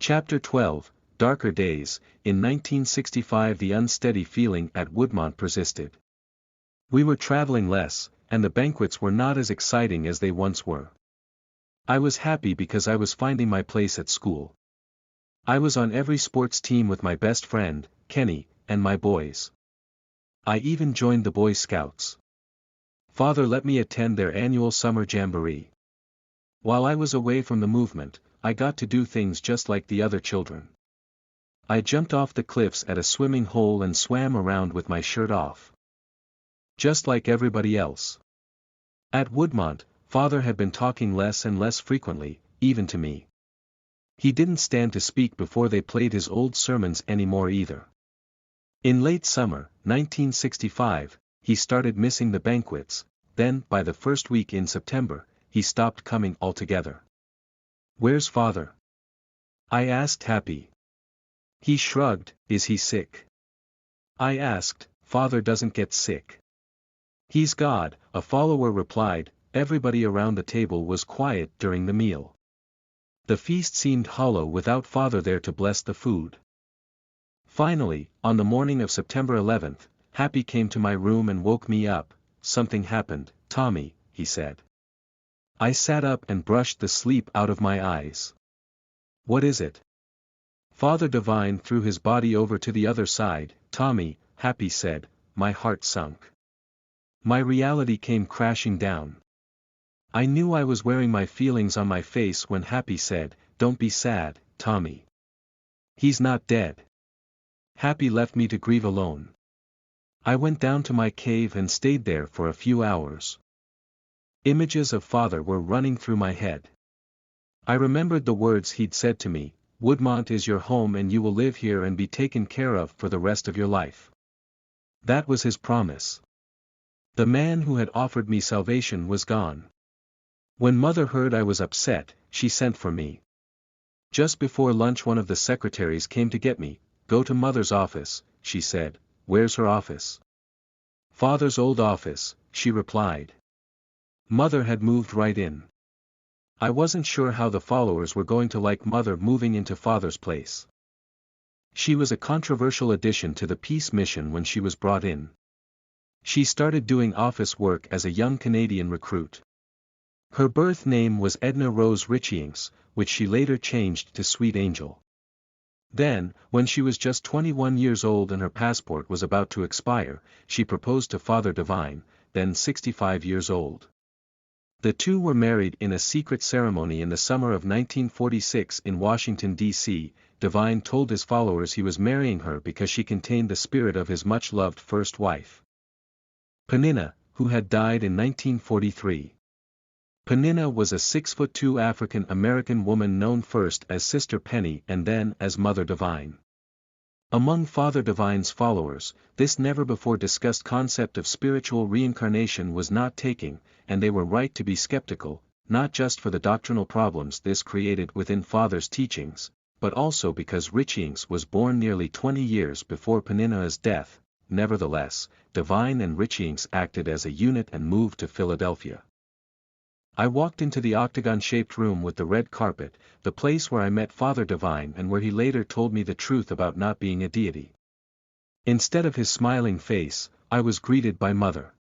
Chapter 12, Darker Days. In 1965 the unsteady feeling at Woodmont persisted. We were traveling less, and the banquets were not as exciting as they once were. I was happy because I was finding my place at school. I was on every sports team with my best friend, Kenny, and my boys. I even joined the Boy Scouts. Father let me attend their annual summer jamboree. While I was away from the movement, I got to do things just like the other children. I jumped off the cliffs at a swimming hole and swam around with my shirt off. Just like everybody else. At Woodmont, Father had been talking less and less frequently, even to me. He didn't stand to speak before they played his old sermons anymore either. In late summer, 1965, he started missing the banquets, then, by the first week in September, he stopped coming altogether. "Where's Father?" I asked Happy. He shrugged. "Is he sick?" I asked. "Father doesn't get sick. He's God," a follower replied. Everybody around the table was quiet during the meal. The feast seemed hollow without Father there to bless the food. Finally, on the morning of September 11th, Happy came to my room and woke me up. "Something happened, Tommy," he said. I sat up and brushed the sleep out of my eyes. "What is it?" Father Divine threw his body over to the other side. "Tommy," Happy said. My heart sunk. My reality came crashing down. I knew I was wearing my feelings on my face when Happy said, "Don't be sad, Tommy. He's not dead." Happy left me to grieve alone. I went down to my cave and stayed there for a few hours. Images of Father were running through my head. I remembered the words he'd said to me, "Woodmont is your home and you will live here and be taken care of for the rest of your life." That was his promise. The man who had offered me salvation was gone. When Mother heard I was upset, she sent for me. Just before lunch one of the secretaries came to get me. "Go to Mother's office," she said. "Where's her office?" "Father's old office," she replied. Mother had moved right in. I wasn't sure how the followers were going to like Mother moving into Father's place. She was a controversial addition to the peace mission when she was brought in. She started doing office work as a young Canadian recruit. Her birth name was Edna Rose Richings, which she later changed to Sweet Angel. Then, when she was just 21 years old and her passport was about to expire, she proposed to Father Divine, then 65 years old. The two were married in a secret ceremony in the summer of 1946 in Washington, D.C. Divine told his followers he was marrying her because she contained the spirit of his much-loved first wife, Penina, who had died in 1943. Penina was a 6'2" African-American woman known first as Sister Penny and then as Mother Divine. Among Father Divine's followers, this never-before-discussed concept of spiritual reincarnation was not taking, and they were right to be skeptical, not just for the doctrinal problems this created within Father's teachings, but also because Richings was born nearly 20 years before Penina's death. Nevertheless, Divine and Richings acted as a unit and moved to Philadelphia. I walked into the octagon-shaped room with the red carpet, the place where I met Father Divine and where he later told me the truth about not being a deity. Instead of his smiling face, I was greeted by Mother.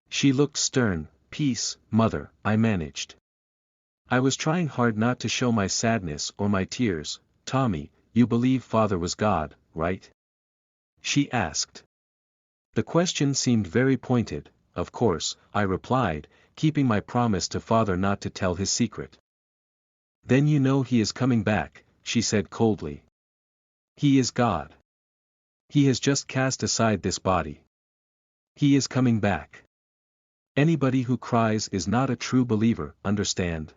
She looked stern. "Peace, Mother," I managed. I was trying hard not to show my sadness or my tears. "Tommy, you believe Father was God, right?" she asked. The question seemed very pointed. "Of course," I replied, keeping my promise to Father not to tell his secret. "Then you know he is coming back," she said coldly. "He is God. He has just cast aside this body. He is coming back. Anybody who cries is not a true believer, understand?"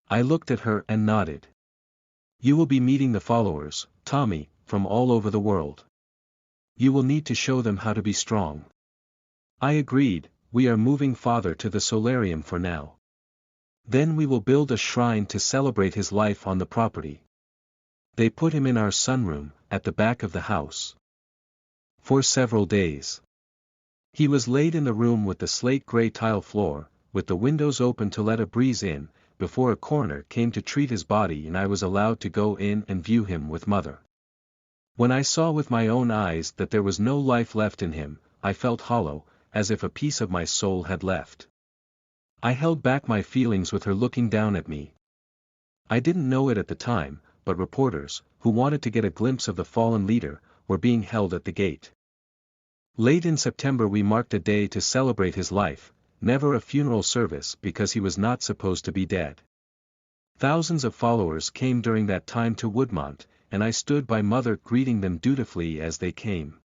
I looked at her and nodded. "You will be meeting the followers, Tommy, from all over the world. You will need to show them how to be strong." I agreed. "We are moving Father to the solarium for now. Then we will build a shrine to celebrate his life on the property." They put him in our sunroom, at the back of the house. For several days. He was laid in the room with the slate-gray tile floor, with the windows open to let a breeze in, before a coroner came to treat his body and I was allowed to go in and view him with Mother. When I saw with my own eyes that there was no life left in him, I felt hollow, as if a piece of my soul had left. I held back my feelings with her looking down at me. I didn't know it at the time, but reporters, who wanted to get a glimpse of the fallen leader, were being held at the gate. Late in September we marked a day to celebrate his life, never a funeral service because he was not supposed to be dead. Thousands of followers came during that time to Woodmont, and I stood by Mother greeting them dutifully as they came.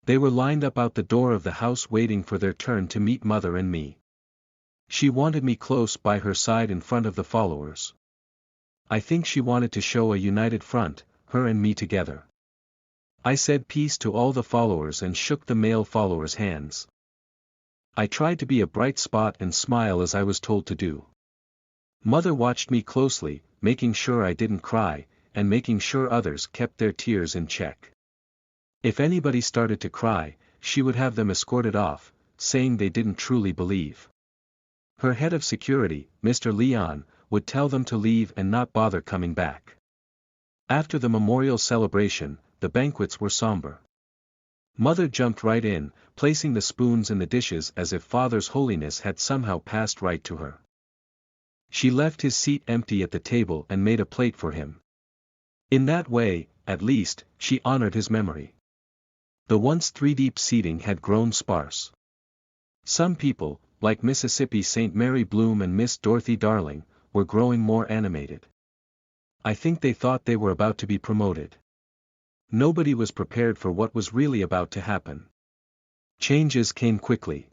They were lined up out the door of the house waiting for their turn to meet Mother and me. She wanted me close by her side in front of the followers. I think she wanted to show a united front, her and me together. I said peace to all the followers and shook the male followers' hands. I tried to be a bright spot and smile as I was told to do. Mother watched me closely, making sure I didn't cry, and making sure others kept their tears in check. If anybody started to cry, she would have them escorted off, saying they didn't truly believe. Her head of security, Mr. Leon, would tell them to leave and not bother coming back. After the memorial celebration, the banquets were somber. Mother jumped right in, placing the spoons in the dishes as if Father's holiness had somehow passed right to her. She left his seat empty at the table and made a plate for him. In that way, at least, she honored his memory. The once three-deep seating had grown sparse. Some people, like Mississippi St. Mary Bloom and Miss Dorothy Darling, were growing more animated. I think they thought they were about to be promoted. Nobody was prepared for what was really about to happen. Changes came quickly.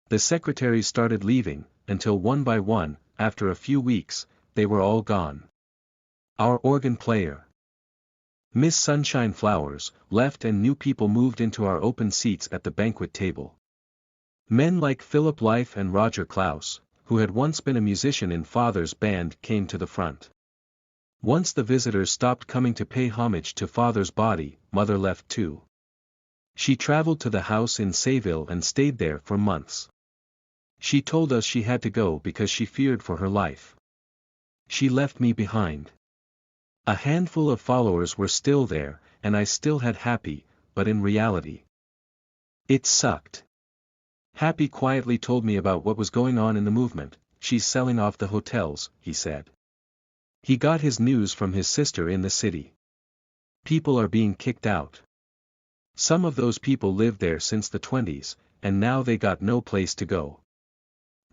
The secretaries started leaving, until one by one, after a few weeks, they were all gone. Our organ player, Miss Sunshine Flowers, left and new people moved into our open seats at the banquet table. Men like Philip Life and Roger Klaus, who had once been a musician in Father's band, came to the front. Once the visitors stopped coming to pay homage to Father's body, Mother left too. She traveled to the house in Sayville and stayed there for months. She told us she had to go because she feared for her life. She left me behind. A handful of followers were still there, and I still had Happy, but in reality, it sucked. Happy quietly told me about what was going on in the movement. She's selling off the hotels, he said. He got his news from his sister in the city. People are being kicked out. Some of those people lived there since the 20s, and now they got no place to go.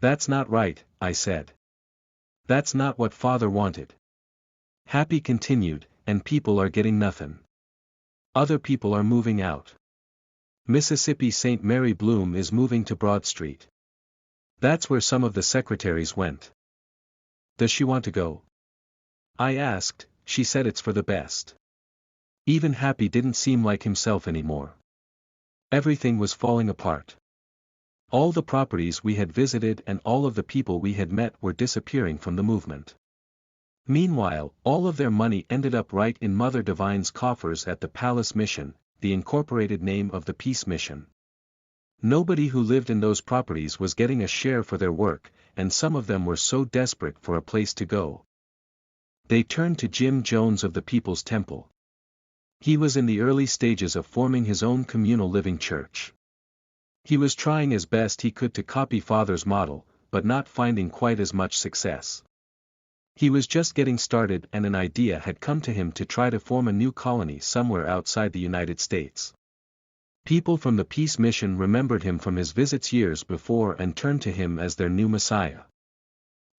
That's not right, I said. That's not what Father wanted. Happy continued, and people are getting nothing. Other people are moving out. Mississippi St. Mary Bloom is moving to Broad Street. That's where some of the secretaries went. Does she want to go? I asked. She said it's for the best. Even Happy didn't seem like himself anymore. Everything was falling apart. All the properties we had visited and all of the people we had met were disappearing from the movement. Meanwhile, all of their money ended up right in Mother Divine's coffers at the Palace Mission, the incorporated name of the Peace Mission. Nobody who lived in those properties was getting a share for their work, and some of them were so desperate for a place to go. They turned to Jim Jones of the People's Temple. He was in the early stages of forming his own communal living church. He was trying as best he could to copy Father's model, but not finding quite as much success. He was just getting started and an idea had come to him to try to form a new colony somewhere outside the United States. People from the Peace Mission remembered him from his visits years before and turned to him as their new Messiah.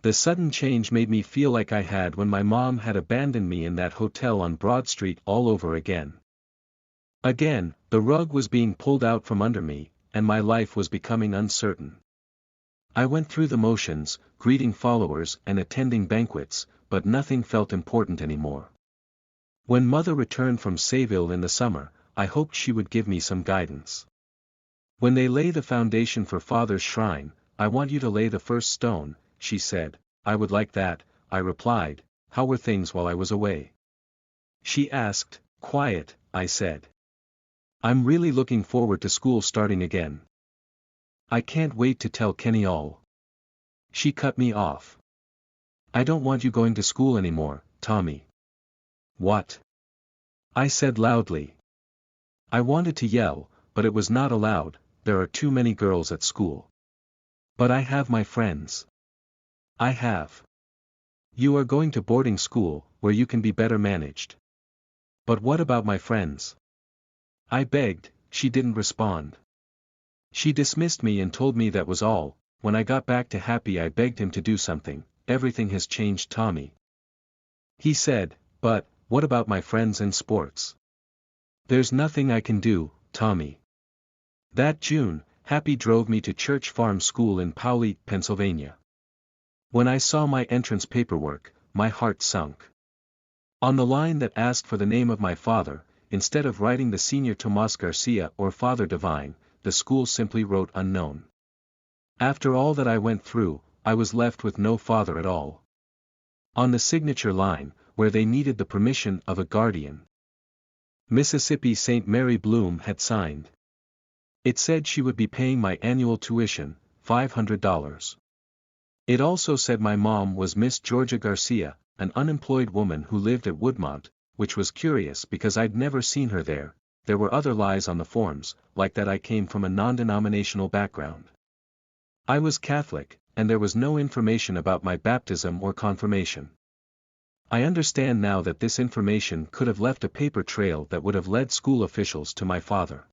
The sudden change made me feel like I had when my mom had abandoned me in that hotel on Broad Street all over again. Again, the rug was being pulled out from under me, and my life was becoming uncertain. I went through the motions, greeting followers and attending banquets, but nothing felt important anymore. When Mother returned from Sayville in the summer, I hoped she would give me some guidance. When they lay the foundation for Father's shrine, I want you to lay the first stone, she said. I would like that, I replied. How were things while I was away? She asked. Quiet, I said. I'm really looking forward to school starting again. I can't wait to tell Kenny all. She cut me off. I don't want you going to school anymore, Tommy. What? I said loudly. I wanted to yell, but it was not allowed, there are too many girls at school. But I have my friends. I have. You are going to boarding school, where you can be better managed. But what about my friends? I begged, she didn't respond. She dismissed me and told me that was all. When I got back to Happy I begged him to do something. Everything has changed, Tommy. He said, but, what about my friends and sports? There's nothing I can do, Tommy. That June, Happy drove me to Church Farm School in Powlett, Pennsylvania. When I saw my entrance paperwork, my heart sunk. On the line that asked for the name of my father, instead of writing the Senior Tomas Garcia or Father Divine, the school simply wrote unknown. After all that I went through, I was left with no father at all. On the signature line, where they needed the permission of a guardian, Mississippi St. Mary Bloom had signed. It said she would be paying my annual tuition, $500. It also said my mom was Miss Georgia Garcia, an unemployed woman who lived at Woodmont, which was curious because I'd never seen her there. There were other lies on the forms, like that I came from a non-denominational background. I was Catholic, and there was no information about my baptism or confirmation. I understand now that this information could have left a paper trail that would have led school officials to my father.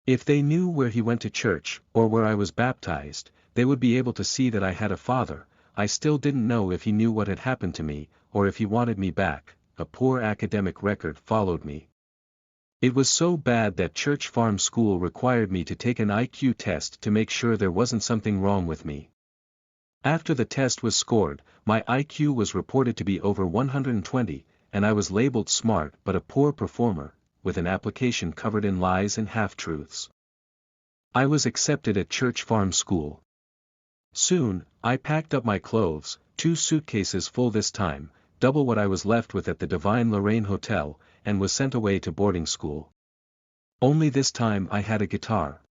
If they knew where he went to church, or where I was baptized, they would be able to see that I had a father. I still didn't know if he knew what had happened to me, or if he wanted me back. A poor academic record followed me. It was so bad that Church Farm School required me to take an IQ test to make sure there wasn't something wrong with me. After the test was scored, my IQ was reported to be over 120, and I was labeled smart but a poor performer, with an application covered in lies and half-truths. I was accepted at Church Farm School. Soon, I packed up my clothes, 2 suitcases full this time, double what I was left with at the Divine Lorraine Hotel, and was sent away to boarding school. Only this time I had a guitar.